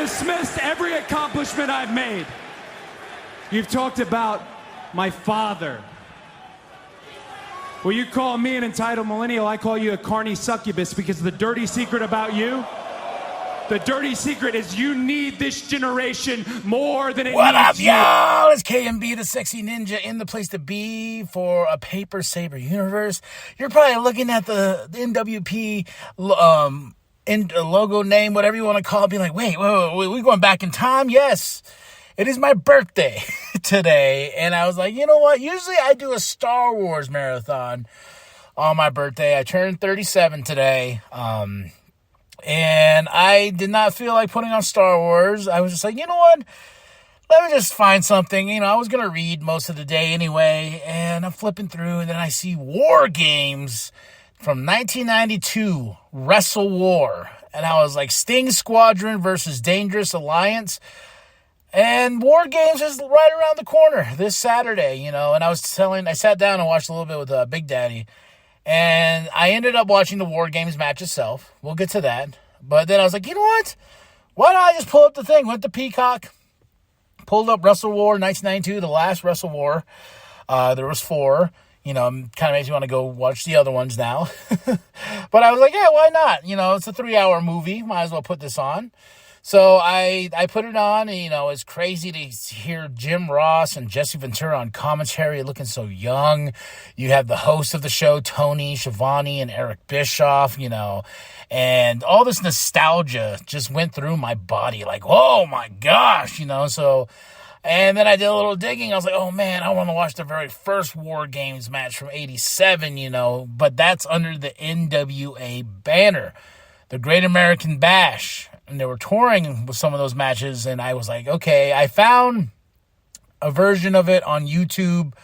dismissed every accomplishment I've made. You've talked about my father. Well, you call me an entitled millennial, I call you a carny succubus, because the dirty secret about you, the dirty secret is you need this generation more than it What needs up, you. y'all? It's KMB, the sexy ninja, in the place to be for a Paper Saber universe. You're probably looking at the nWp logo name, whatever you want to call it, being like, wait, we going back in time? Yes. It is my birthday today, and I was like, you know what? Usually I do a Star Wars marathon on my birthday. I turned 37 today, and I did not feel like putting on Star Wars. I was just like, you know what? Let me just find something. You know, I was going to read most of the day anyway, and I'm flipping through, and then I see War Games from 1992, WrestleWar, and I was like, Sting Squadron versus Dangerous Alliance. And War Games is right around the corner this Saturday, you know, and I sat down and watched a little bit with Big Daddy, and I ended up watching the War Games match itself. We'll get to that. But then I was like, you know what? Why don't I just pull up the thing? Went to Peacock, pulled up WrestleWar 1992, the last WrestleWar. There was 4. You know, kind of makes me want to go watch the other ones now. But I was like, yeah, why not? You know, it's a 3-hour movie. Might as well put this on. So I put it on, and, you know, it's crazy to hear Jim Ross and Jesse Ventura on commentary looking so young. You have the host of the show, Tony Schiavone, and Eric Bischoff, you know, and all this nostalgia just went through my body like, oh, my gosh, you know, so... And then I did a little digging. I was like, oh, man, I want to watch the very first War Games match from 87, you know, but that's under the NWA banner, the Great American Bash. And they were touring with some of those matches, and I was like, okay, I found a version of it on YouTube,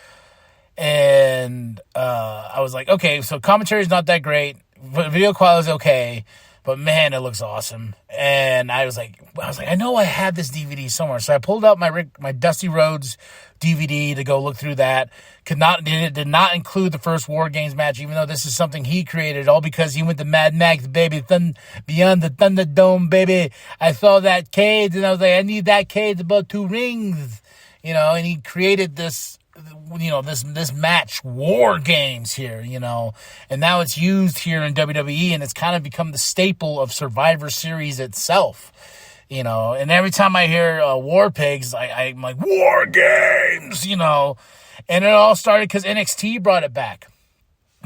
and I was like, okay, so commentary is not that great, but video quality is okay, but man, it looks awesome. And I was like, I know I had this DVD somewhere, so I pulled out my Dusty Rhodes DVD to go look through that. It did not include the first War Games match, even though this is something he created, all because he went to Mad Max, baby, Beyond the Thunderdome, baby. I saw that cage, and I was like, I need that cage, about 2 rings, you know, and he created this, you know, this match, War Games here, you know, and now it's used here in WWE, and it's kind of become the staple of Survivor Series itself. You know, and every time I hear War Pigs, I'm like, War Games, you know. And it all started because NXT brought it back.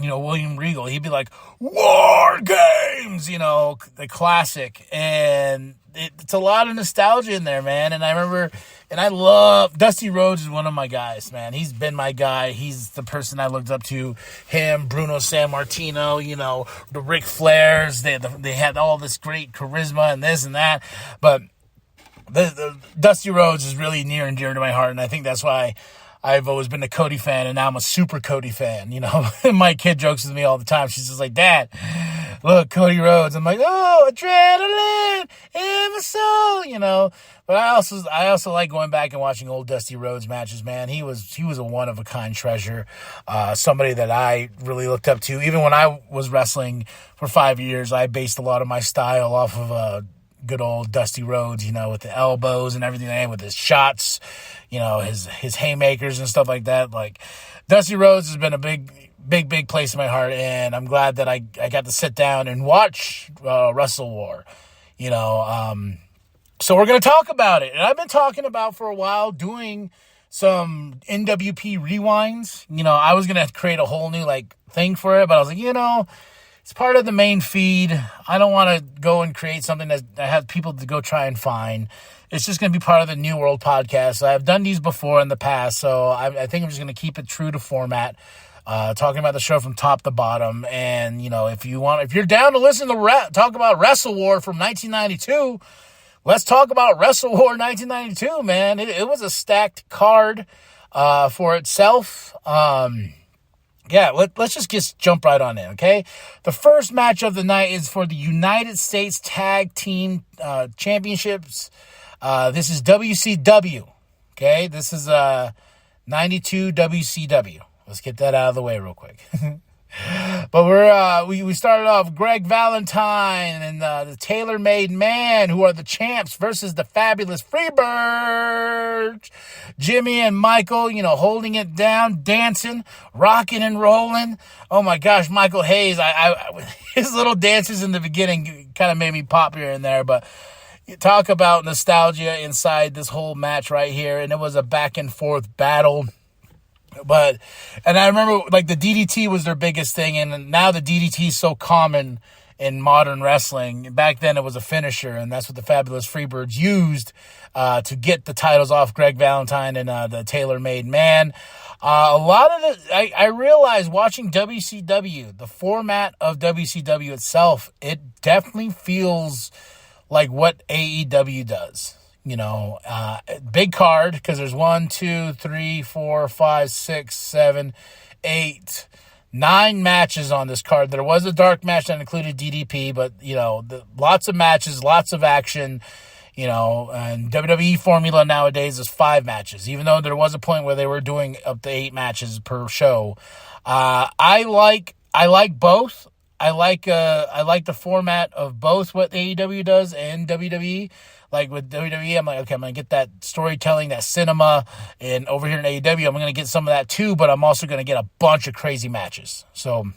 You know, William Regal, he'd be like, War Games, you know, the classic. And it's a lot of nostalgia in there, man. And I remember, and I love, Dusty Rhodes is one of my guys, man. He's been my guy. He's the person I looked up to. Him, Bruno Sammartino, you know, the Ric Flairs. They had all this great charisma and this and that. But the Dusty Rhodes is really near and dear to my heart. And I think that's why I've always been a Cody fan, and now I'm a super Cody fan, you know. My kid jokes with me all the time. She's just like, Dad, look, Cody Rhodes. I'm like, oh, adrenaline in my soul, you know. But I also like going back and watching old Dusty Rhodes matches, man. He was a one-of-a-kind treasure, somebody that I really looked up to. Even when I was wrestling for 5 years, I based a lot of my style off of good old Dusty Rhodes, you know, with the elbows and everything, with his shots, you know, his haymakers and stuff like that. Like, Dusty Rhodes has been a big place in my heart, and I'm glad that I got to sit down and watch WrestleWar, you know. So we're going to talk about it, and I've been talking about for a while doing some nWp rewinds. You know, I was going to create a whole new, like, thing for it, but I was like, you know, it's part of the main feed. I don't want to go and create something that I have people to go try and find. It's just going to be part of the New World podcast. So I've done these before in the past, so I think I'm just going to keep it true to format, talking about the show from top to bottom. And, you know, if you're down to listen to talk about WrestleWar from 1992, let's talk about WrestleWar 1992, man. It was a stacked card for itself. Yeah, let's just jump right on in, okay? The first match of the night is for the United States Tag Team Championships. This is WCW, okay? This is 92 WCW. Let's get that out of the way real quick. But we started off Greg Valentine and the Tailor-Made Man, who are the champs, versus the Fabulous Freebirds. Jimmy and Michael, holding it down, dancing, rocking and rolling. Oh my gosh, Michael Hayes, his little dances in the beginning kind of made me pop here and there, but talk about nostalgia inside this whole match right here, and it was a back and forth battle. And I remember, like, the DDT was their biggest thing, and now the DDT is so common in modern wrestling. Back then, it was a finisher, and that's what the Fabulous Freebirds used to get the titles off Greg Valentine and the Tailor-Made Man. A lot of it, I realized watching WCW, the format of WCW itself, it definitely feels like what AEW does. Big card, because there's 1, 2, 3, 4, 5, 6, 7, 8, 9 matches on this card. There was a dark match that included DDP, but, lots of matches, lots of action, and WWE formula nowadays is 5 matches, even though there was a point where they were doing up to 8 matches per show. I like both. I like the format of both what AEW does and WWE. Like with WWE, I'm like, okay, I'm going to get that storytelling, that cinema, and over here in AEW, I'm going to get some of that too, but I'm also going to get a bunch of crazy matches. So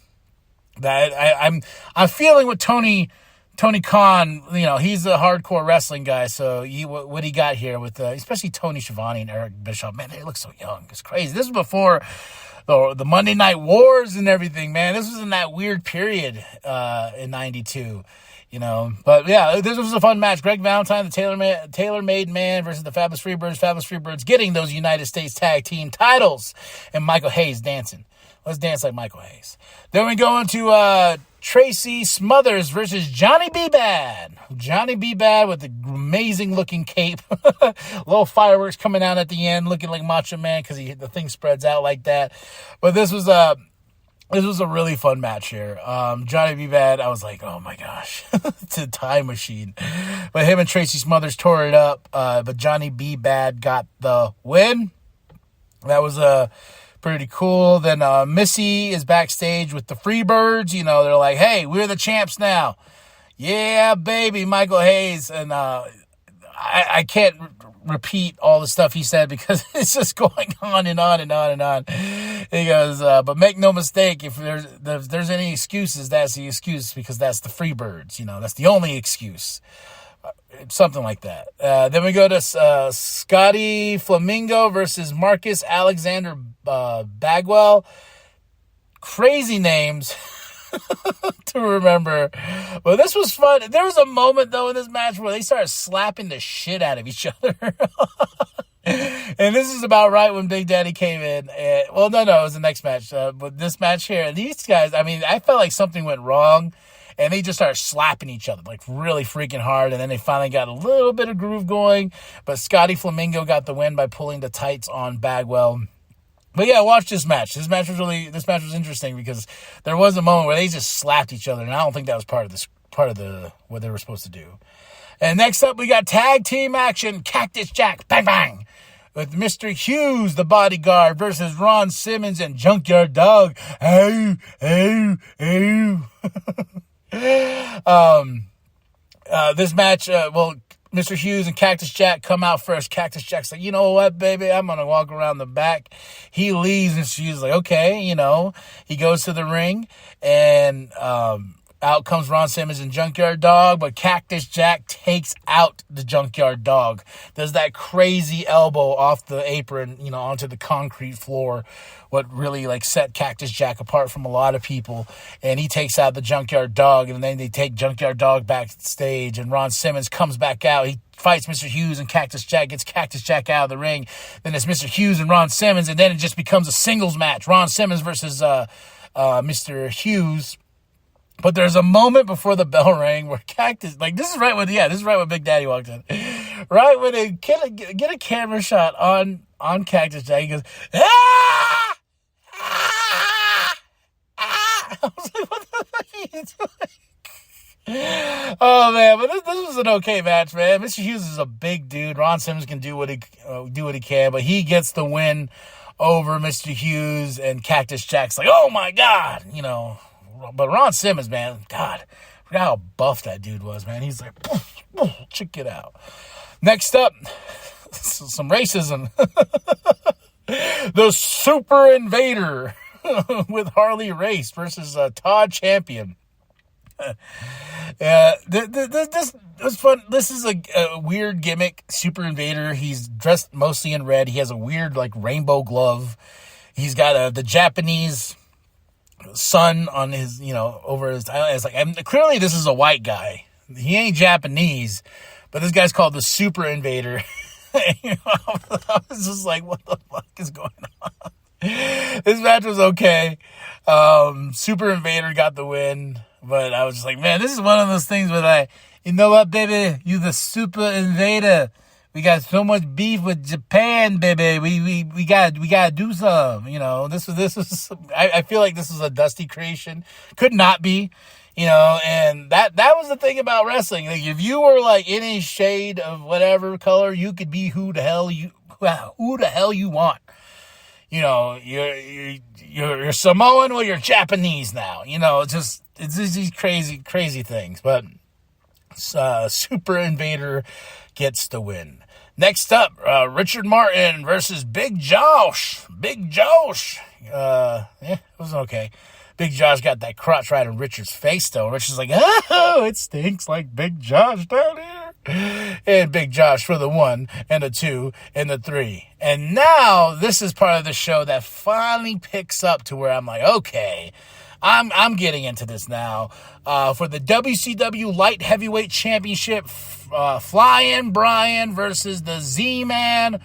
that I'm feeling what Tony Khan, he's a hardcore wrestling guy, so what he got here with, especially Tony Schiavone and Eric Bischoff, man, they look so young. It's crazy. This is before the Monday Night Wars and everything, man. This was in that weird period in 92. But yeah, this was a fun match. Greg Valentine, the Tailor-Made Man versus the Fabulous Freebirds. Fabulous Freebirds getting those United States Tag Team titles. And Michael Hayes dancing. Let's dance like Michael Hayes. Then we go into Tracy Smothers versus Johnny B. Bad. Johnny B. Bad with the amazing looking cape. Little fireworks coming out at the end, looking like Macho Man because the thing spreads out like that. But this was a really fun match here. Johnny B. Bad, I was like, oh my gosh, it's a time machine. But him and Tracy Smothers tore it up. But Johnny B. Bad got the win. That was pretty cool. Then Missy is backstage with the Freebirds. They're like, hey, we're the champs now. Yeah, baby, Michael Hayes. And I can't repeat all the stuff he said because it's just going on and on and on and on. He goes, but make no mistake, if there's any excuses, that's the excuse because that's the Freebirds. That's the only excuse. Something like that. Then we go to Scotty Flamingo versus Marcus Alexander Bagwell. Crazy names to remember. But this was fun. There was a moment, though, in this match where they started slapping the shit out of each other. And this is about right when Big Daddy came in. And, no, it was the next match. But this match here, these guys, I felt like something went wrong. And they just started slapping each other, like really freaking hard. And then they finally got a little bit of groove going. But Scotty Flamingo got the win by pulling the tights on Bagwell. But yeah, watch this match. This match was interesting because there was a moment where they just slapped each other. And I don't think that was part of what they were supposed to do. And next up, we got tag team action. Cactus Jack, bang, bang. With Mr. Hughes, the bodyguard, versus Ron Simmons and Junkyard Dog. Oh, oh, oh. This match, Mr. Hughes and Cactus Jack come out first. Cactus Jack's like, you know what, baby, I'm going to walk around the back. He leaves, and she's like, okay, He goes to the ring, and out comes Ron Simmons and Junkyard Dog, but Cactus Jack takes out the Junkyard Dog. Does that crazy elbow off the apron, onto the concrete floor, what really set Cactus Jack apart from a lot of people. And he takes out the Junkyard Dog, and then they take Junkyard Dog backstage, and Ron Simmons comes back out. He fights Mr. Hughes and Cactus Jack, gets Cactus Jack out of the ring. Then it's Mr. Hughes and Ron Simmons, and then it just becomes a singles match. Ron Simmons versus Mr. Hughes. But there's a moment before the bell rang where Cactus, this is right when Big Daddy walked in. Right when they get a camera shot on Cactus Jack, he goes, ah! Ah! Ah! I was like, what the fuck are you doing? Oh man, but this was an okay match, man. Mr. Hughes is a big dude. Ron Simmons can do what he can, but he gets the win over Mr. Hughes, and Cactus Jack's like, oh my God, you know. But Ron Simmons, man, God, I forgot how buff that dude was, man. He's like, poof, poof, check it out. Next up, some racism. The Super Invader with Harley Race versus Todd Champion. This was fun. This is a weird gimmick. Super Invader. He's dressed mostly in red. He has a weird like rainbow glove. He's got the Japanese sun on his, you know, over his. It's like, and clearly this is a white guy. He ain't Japanese, but this guy's called the Super Invader. You know, I was just like, what the fuck is going on? This match was okay. Super Invader got the win, but I was just like, man, this is one of those things where you know what, baby? You the Super Invader. We got so much beef with Japan, baby. We gotta do something. You know, this is. I feel like this is a Dusty creation. Could not be, you know. And that was the thing about wrestling. Like, if you were like in a shade of whatever color, you could be who the hell you want. You know, you're Samoan or you're Japanese now. You know, it's just these crazy things. But Super Invader gets the win. Next up, Richard Martin versus Big Josh. Big Josh. It was okay. Big Josh got that crotch right in Richard's face, though. Richard's like, oh, it stinks like Big Josh down here. And Big Josh for the 1 and the 2 and the 3. And now this is part of the show that finally picks up to where I'm like, okay, I'm getting into this now. For the WCW Light Heavyweight Championship, Flying Brian versus the Z-Man.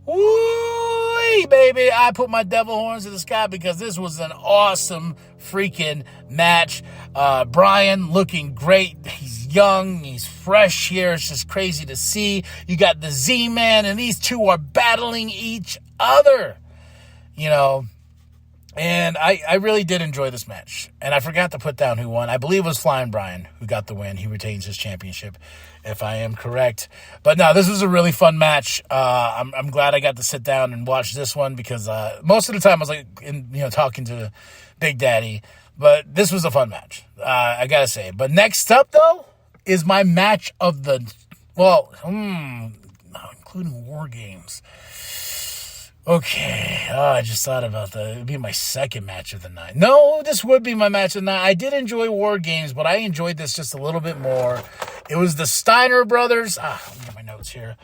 Woo, baby, I put my devil horns in the sky because this was an awesome freaking match. Brian looking great. He's young. He's fresh here. It's just crazy to see. You got the Z-Man, and these two are battling each other, you know. And I really did enjoy this match. And I forgot to put down who won. I believe it was Flying Brian who got the win. He retains his championship, if I am correct. But no, this was a really fun match. I'm glad I got to sit down and watch this one because most of the time I was like, talking to Big Daddy. But this was a fun match, I gotta say. But next up, though, is my match of the, including War Games. Okay, I just thought about that. It would be my second match of the night. No, this would be my match of the night. I did enjoy War Games, but I enjoyed this just a little bit more. It was the Steiner brothers. Let me get my notes here.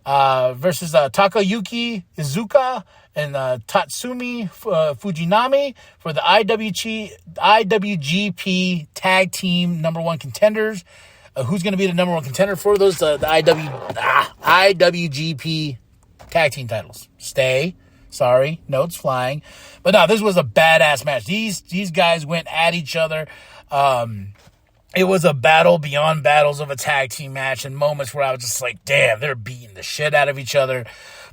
Versus Takayuki Iizuka and Tatsumi Fujinami for the IWGP Tag Team #1 contenders. Who's going to be the #1 contender for those? The IWGP Tag Team titles. Sorry, notes flying. But no, this was a badass match. These guys went at each other. It was a battle beyond battles of a tag team match, and moments where I was just like, damn, they're beating the shit out of each other.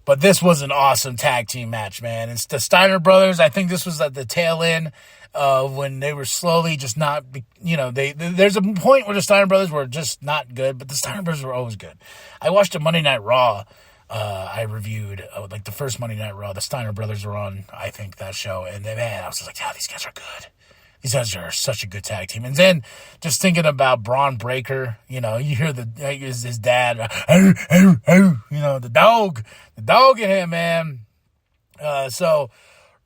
But this was an awesome tag team match, man. It's the Steiner brothers. I think this was at the tail end of when they were slowly just not, there's a point where the Steiner brothers were just not good, but the Steiner brothers were always good. I watched a Monday Night Raw. I reviewed like the first Monday Night Raw. The Steiner brothers were on, I think, that show. And then, man, I was just like, these guys are good. These guys are such a good tag team. And then just thinking about Braun Breaker, you hear his dad, the dog in him, man. So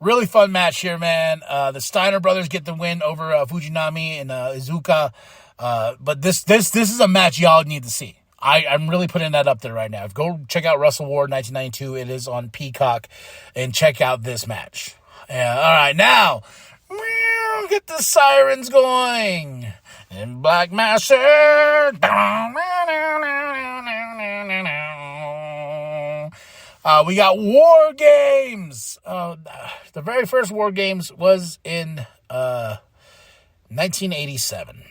really fun match here, man. The Steiner brothers get the win over Fujinami and Iizuka. But this is a match y'all need to see. I'm really putting that up there right now. Go check out WrestleWar 1992. It is on Peacock. And check out this match. All right, now, get the sirens going. And Black Master. We got War Games. The very first War Games was in 1987.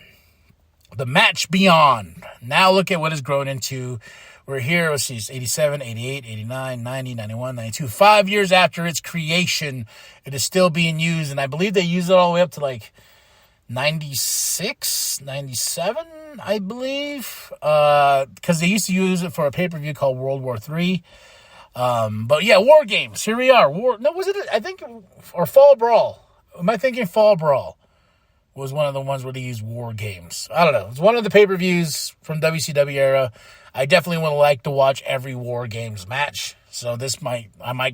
The Match Beyond. Now look at what it's grown into. We're here, let's see, 87, 88, 89, 90, 91, 92. 5 years after its creation, it is still being used. And I believe they use it all the way up to like 96, 97, I believe. Because they used to use it for a pay-per-view called World War III. But yeah, War Games. Here we are. Was it? I think, or Fall Brawl. Am I thinking Fall Brawl was one of the ones where they used War Games? I don't know. It's one of the pay-per-views from WCW era. I definitely would like to watch every War Games match. So I'm going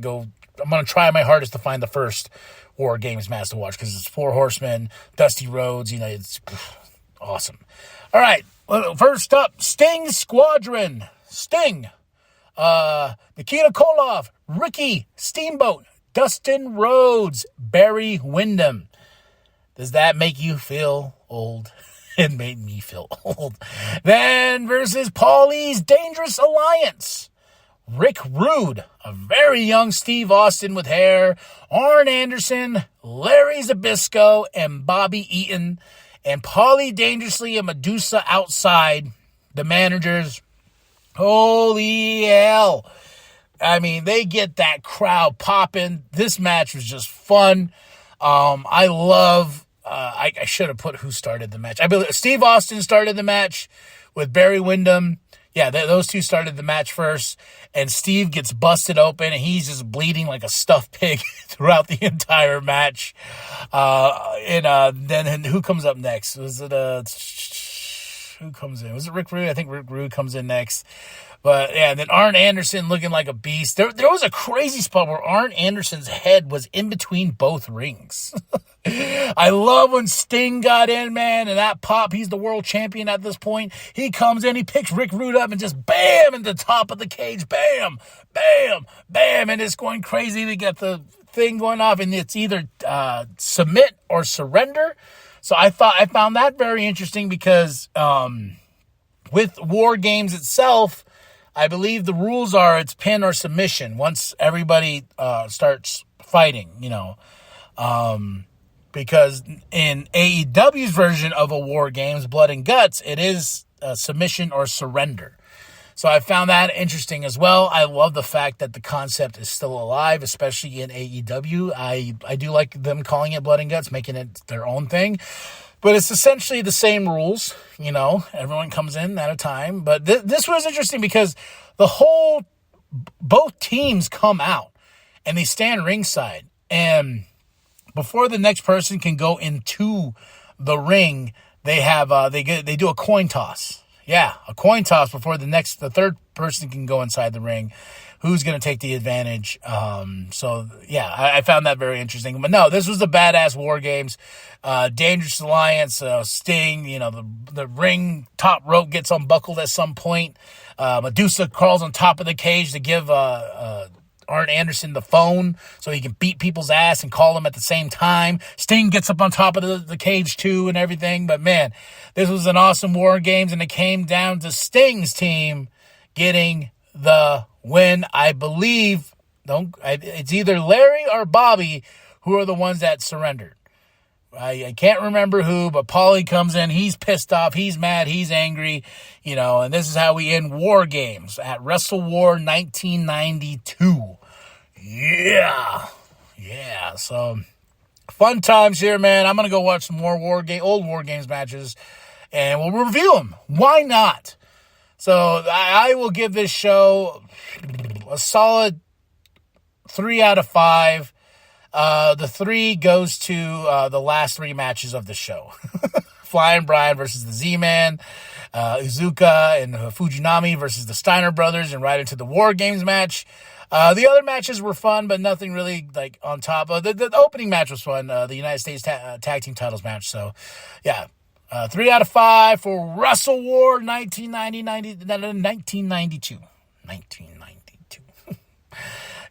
to try my hardest to find the first War Games match to watch because it's Four Horsemen, Dusty Rhodes, it's awesome. All right. First up, Sting Squadron. Sting. Nikita Koloff, Ricky Steamboat, Dustin Rhodes, Barry Windham. Does that make you feel old? It made me feel old. Then versus Paulie's Dangerous Alliance. Rick Rude, a very young Steve Austin with hair, Arn Anderson, Larry Zbyszko, and Bobby Eaton, and Paulie Dangerously and Medusa outside. The managers, holy hell. I mean, they get that crowd popping. This match was just fun. I should have put who started the match. I believe Steve Austin started the match with Barry Windham. Yeah, those two started the match first. And Steve gets busted open, and he's just bleeding like a stuffed pig throughout the entire match. Then who comes up next? Who comes in? Was it Rick Rude? I think Rick Rude comes in next. But, yeah, then Arn Anderson looking like a beast. There was a crazy spot where Arn Anderson's head was in between both rings. I love when Sting got in, man, and that pop. He's the world champion at this point. He comes in, he picks Rick Rude up and just bam in the top of the cage. Bam, bam, bam. And it's going crazy. They get the thing going off, and it's either submit or surrender. So I found that very interesting because with War Games itself, I believe the rules are it's pin or submission once everybody starts fighting, because in AEW's version of a War Games, Blood and Guts, it is submission or surrender. So I found that interesting as well. I love the fact that the concept is still alive, especially in AEW. I do like them calling it Blood and Guts, making it their own thing. But it's essentially the same rules, everyone comes in at a time. But this was interesting because both teams come out and they stand ringside. And before the next person can go into the ring, they have they do a coin toss. Yeah, a coin toss before the third person can go inside the ring. Who's going to take the advantage? I found that very interesting. But no, this was the badass War Games. Dangerous Alliance, Sting, the ring top rope gets unbuckled at some point. Medusa crawls on top of the cage to give Arn Anderson the phone so he can beat people's ass and call them at the same time. Sting gets up on top of the cage too and everything. But man, this was an awesome War Games, and it came down to Sting's team getting the win. I believe it's either Larry or Bobby who are the ones that surrendered. I can't remember who, but Paulie comes in. He's pissed off. He's mad. He's angry. And this is how we end War Games at WrestleWar 1992. Yeah. Yeah. So fun times here, man. I'm going to go watch some more old War Games matches, and we'll review them. Why not? So I will give this show a solid 3 out of 5. The 3 goes to the last 3 matches of the show. Flying Brian versus the Z-Man, Iizuka and Fujinami versus the Steiner Brothers, and right into the War Games match. The other matches were fun, but nothing really on top of the opening match was fun. The United States Tag Team Titles match. So, yeah. 3 out of 5 for WrestleWar 1992.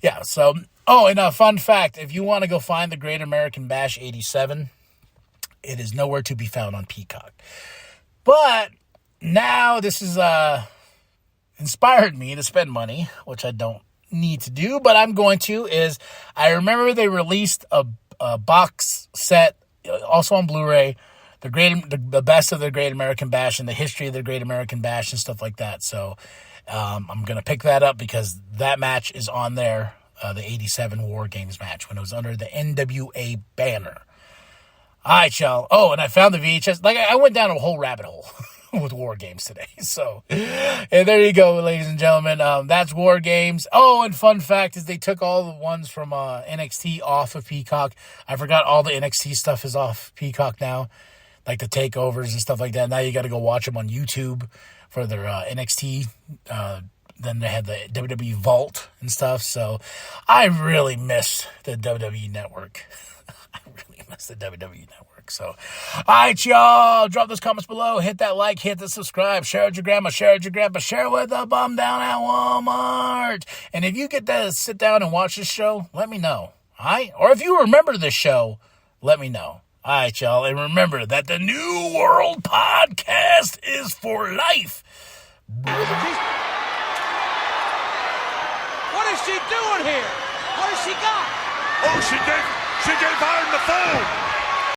Yeah, so, and a fun fact, if you want to go find the Great American Bash 87, it is nowhere to be found on Peacock. But now this has inspired me to spend money, which I don't need to do, but I'm going to, I remember they released a box set, also on Blu-ray, the best of the Great American Bash and the history of the Great American Bash and stuff like that. So I'm going to pick that up because that match is on there, the 87 War Games match when it was under the NWA banner. All right, y'all. Oh, and I found the VHS. I went down a whole rabbit hole with War Games today. So, and there you go, ladies and gentlemen. That's War Games. Oh, and fun fact is they took all the ones from NXT off of Peacock. I forgot all the NXT stuff is off Peacock now, like the takeovers and stuff like that. Now you got to go watch them on YouTube for their NXT. Then they had the WWE Vault and stuff. So I really miss the WWE Network. I really miss the WWE Network. So, all right, y'all. Drop those comments below. Hit that like. Hit the subscribe. Share it with your grandma. Share it with your grandpa. Share it with the bum down at Walmart. And if you get to sit down and watch this show, let me know. All right? Or if you remember this show, let me know. All right, y'all. And remember that the New World Podcast is for life. What is she doing here? What has she got? Oh, she gave Iron the phone.